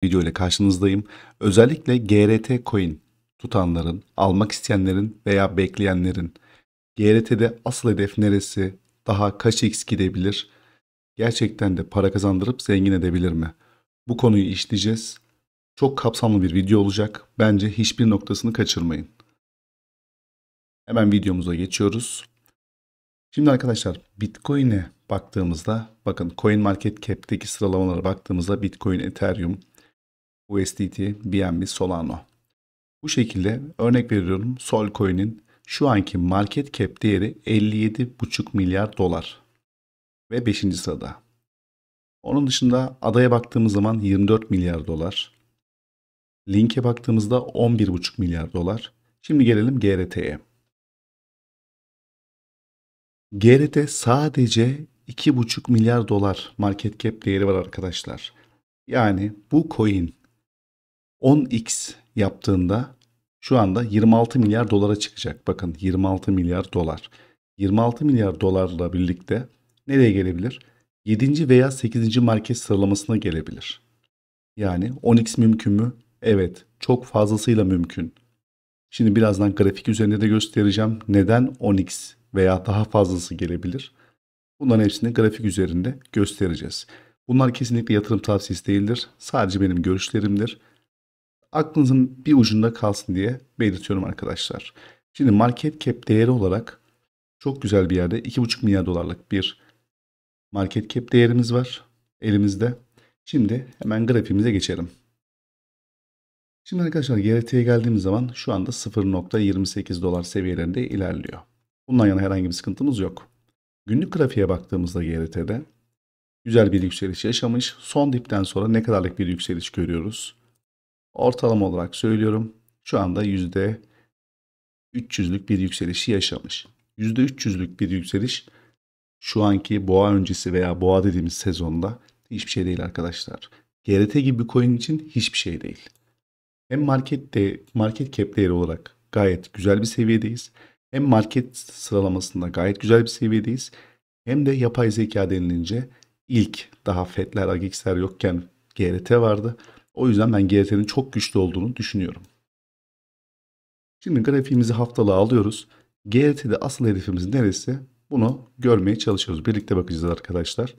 video ile karşınızdayım. Özellikle GRT coin tutanların, almak isteyenlerin veya bekleyenlerin GRT'de asıl hedef neresi, daha kaç x gidebilir, gerçekten de para kazandırıp zengin edebilir mi? Bu konuyu işleyeceğiz. Çok kapsamlı bir video olacak. Bence hiçbir noktasını kaçırmayın. Hemen videomuza geçiyoruz. Şimdi arkadaşlar Bitcoin'e baktığımızda bakın CoinMarketCap'teki sıralamalara baktığımızda Bitcoin, Ethereum, USDT, BNB, Solana. Bu şekilde örnek veriyorum Solcoin'in şu anki market cap değeri 57,5 milyar dolar ve 5. sırada. Onun dışında adaya baktığımız zaman 24 milyar dolar. Link'e baktığımızda 11,5 milyar dolar. Şimdi gelelim GRT'ye. GRT sadece 2,5 milyar dolar market cap değeri var arkadaşlar. Yani bu coin 10x yaptığında şu anda 26 milyar dolara çıkacak. Bakın 26 milyar dolar. 26 milyar dolarla birlikte nereye gelebilir? 7. veya 8. market sıralamasına gelebilir. Yani 10x mümkün mü? Evet, çok fazlasıyla mümkün. Şimdi birazdan grafik üzerinde de göstereceğim. Neden 10x veya daha fazlası gelebilir? Bunların hepsini grafik üzerinde göstereceğiz. Bunlar kesinlikle yatırım tavsiyesi değildir. Sadece benim görüşlerimdir. Aklınızın bir ucunda kalsın diye belirtiyorum arkadaşlar. Şimdi market cap değeri olarak çok güzel bir yerde 2,5 milyar dolarlık bir market cap değerimiz var elimizde. Şimdi hemen grafiğimize geçelim. Şimdi arkadaşlar GRT'ye geldiğimiz zaman şu anda 0,28 dolar seviyelerinde ilerliyor. Bundan yana herhangi bir sıkıntımız yok. Günlük grafiğe baktığımızda GRT'de güzel bir yükseliş yaşamış. Son dipten sonra ne kadarlık bir yükseliş görüyoruz? Ortalama olarak söylüyorum. Şu anda %300'lük bir yükselişi yaşamış. %300'lük bir yükseliş şu anki boğa öncesi veya boğa dediğimiz sezonda hiçbir şey değil arkadaşlar. GRT gibi bir coin için hiçbir şey değil. Hem market cap değeri olarak gayet güzel bir seviyedeyiz. Hem market sıralamasında gayet güzel bir seviyedeyiz. Hem de yapay zeka denilince ilk daha FED'ler, AGX'ler yokken GRT vardı. O yüzden ben GRT'nin çok güçlü olduğunu düşünüyorum. Şimdi grafiğimizi haftalığa alıyoruz. GRT'de asıl hedefimiz neresi? Bunu görmeye çalışıyoruz. Birlikte bakacağız arkadaşlar.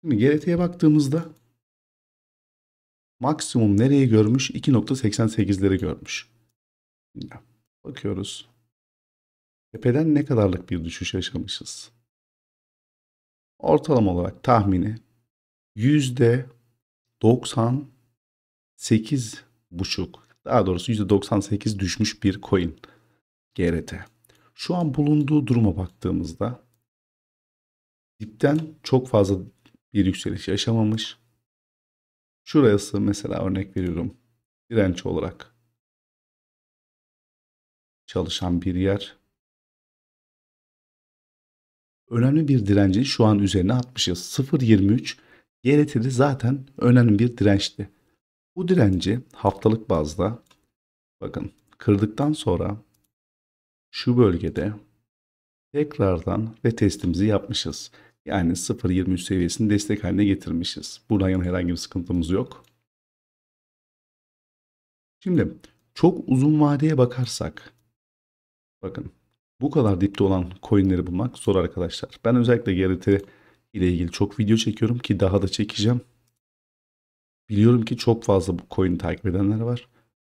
Şimdi GRT'ye baktığımızda maksimum nereye görmüş? 2,88'leri görmüş. Bakıyoruz. Tepeden ne kadarlık bir düşüş yaşamışız? Ortalama olarak tahmini %98,5, daha doğrusu %98 düşmüş bir coin GRT. Şu an bulunduğu duruma baktığımızda dipten çok fazla bir yükseliş yaşamamış. Şurası mesela örnek veriyorum direnç olarak çalışan bir yer. Önemli bir direncin şu an üzerine atmışız. 0,23 GRT'de zaten önemli bir dirençti. Bu direnci haftalık bazda bakın kırdıktan sonra şu bölgede tekrardan retestimizi yapmışız. Yani 0,23 seviyesini destek haline getirmişiz. Buradan yana herhangi bir sıkıntımız yok. Şimdi çok uzun vadeye bakarsak bakın bu kadar dipte olan coinleri bulmak zor arkadaşlar. Ben özellikle GRT ile ilgili çok video çekiyorum ki daha da çekeceğim. Biliyorum ki çok fazla bu coin'i takip edenler var.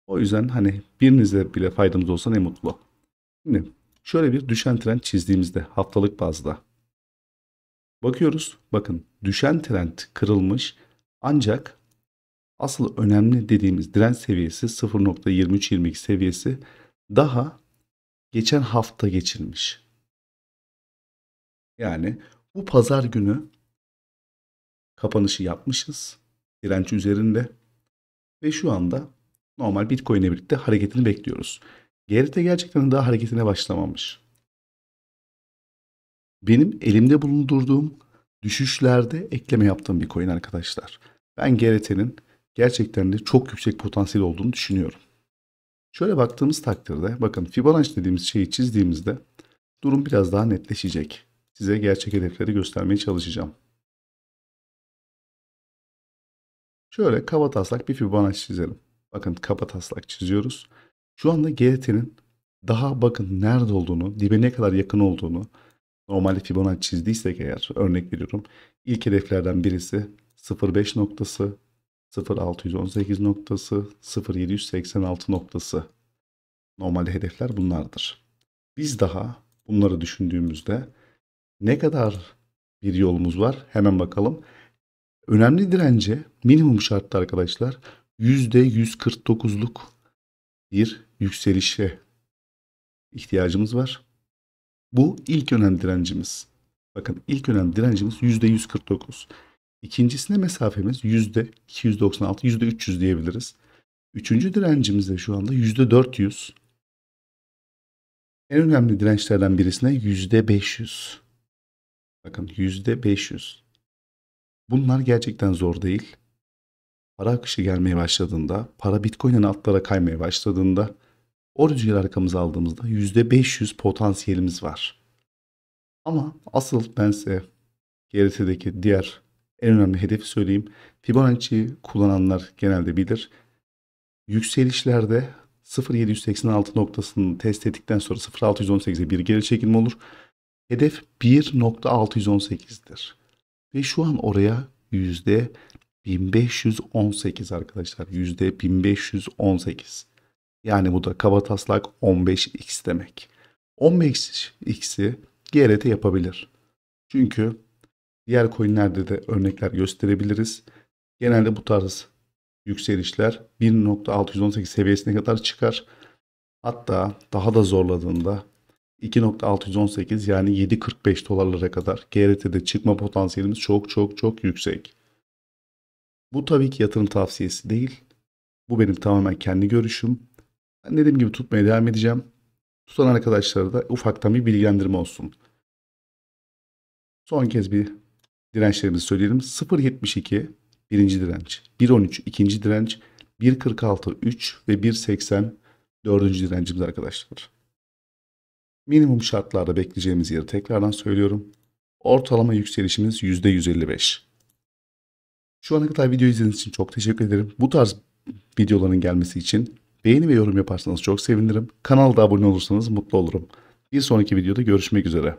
O yüzden hani birinize bile faydamız olsa ne mutlu. Şimdi şöyle bir düşen trend çizdiğimizde haftalık bazda bakıyoruz. Bakın düşen trend kırılmış ancak asıl önemli dediğimiz direnç seviyesi 0,23-22 seviyesi daha geçen hafta geçilmiş. Yani bu pazar günü kapanışı yapmışız. Direnç üzerinde ve şu anda normal Bitcoin ile birlikte hareketini bekliyoruz. GRT gerçekten daha hareketine başlamamış. Benim elimde bulundurduğum düşüşlerde ekleme yaptığım bir coin arkadaşlar. Ben GRT'nin gerçekten de çok yüksek potansiyel olduğunu düşünüyorum. Şöyle baktığımız takdirde bakın Fibonacci dediğimiz şeyi çizdiğimizde durum biraz daha netleşecek. Size gerçek hedefleri göstermeye çalışacağım. Şöyle kabataslak bir Fibonacci çizelim. Bakın kabataslak çiziyoruz. Şu anda GRT'nin daha bakın nerede olduğunu, dibe ne kadar yakın olduğunu normalde Fibonacci çizdiysek eğer örnek veriyorum. İlk hedeflerden birisi 0.5 noktası, 0.618 noktası, 0.786 noktası. Normalde hedefler bunlardır. Biz daha bunları düşündüğümüzde ne kadar bir yolumuz var? Hemen bakalım. Önemli dirence minimum şartta arkadaşlar %149'luk bir yükselişe ihtiyacımız var. Bu ilk önemli direncimiz. Bakın ilk önemli direncimiz %149. İkincisine mesafemiz %296, %300 diyebiliriz. Üçüncü direncimiz de şu anda %400. En önemli dirençlerden birisine %500. Bakın %500. Bunlar gerçekten zor değil. Para akışı gelmeye başladığında, para Bitcoin'in altlara kaymaya başladığında o rüzgarı arkamıza aldığımızda %500 potansiyelimiz var. Ama asıl ben size GRT'deki diğer en önemli hedefi söyleyeyim. Fibonacci kullananlar genelde bilir. Yükselişlerde 0.786 noktasını test ettikten sonra 0.618'e bir geri çekilme olur. Hedef 1.618'dir. Ve şu an oraya %1518 arkadaşlar. %1518. Yani bu da kabataslak 15x demek. 15x'i GRT yapabilir. Çünkü diğer coinlerde de örnekler gösterebiliriz. Genelde bu tarz yükselişler 1.618 seviyesine kadar çıkar. Hatta daha da zorladığında 2.618 yani 7.45 dolarlara kadar GRT'de çıkma potansiyelimiz çok çok çok yüksek. Bu tabii ki yatırım tavsiyesi değil. Bu benim tamamen kendi görüşüm. Ben dediğim gibi tutmaya devam edeceğim. Tutan arkadaşlara da ufaktan bir bilgilendirme olsun. Son kez bir dirençlerimizi söyleyelim. 0.72 birinci direnç, 1.13 ikinci direnç, 1.46 3 ve 1.80 dördüncü direncimiz arkadaşlar. Minimum şartlarda bekleyeceğimiz yeri tekrardan söylüyorum. Ortalama yükselişimiz %155. Şu ana kadar video izlediğiniz için çok teşekkür ederim. Bu tarz videoların gelmesi için beğeni ve yorum yaparsanız çok sevinirim. Kanala da abone olursanız mutlu olurum. Bir sonraki videoda görüşmek üzere.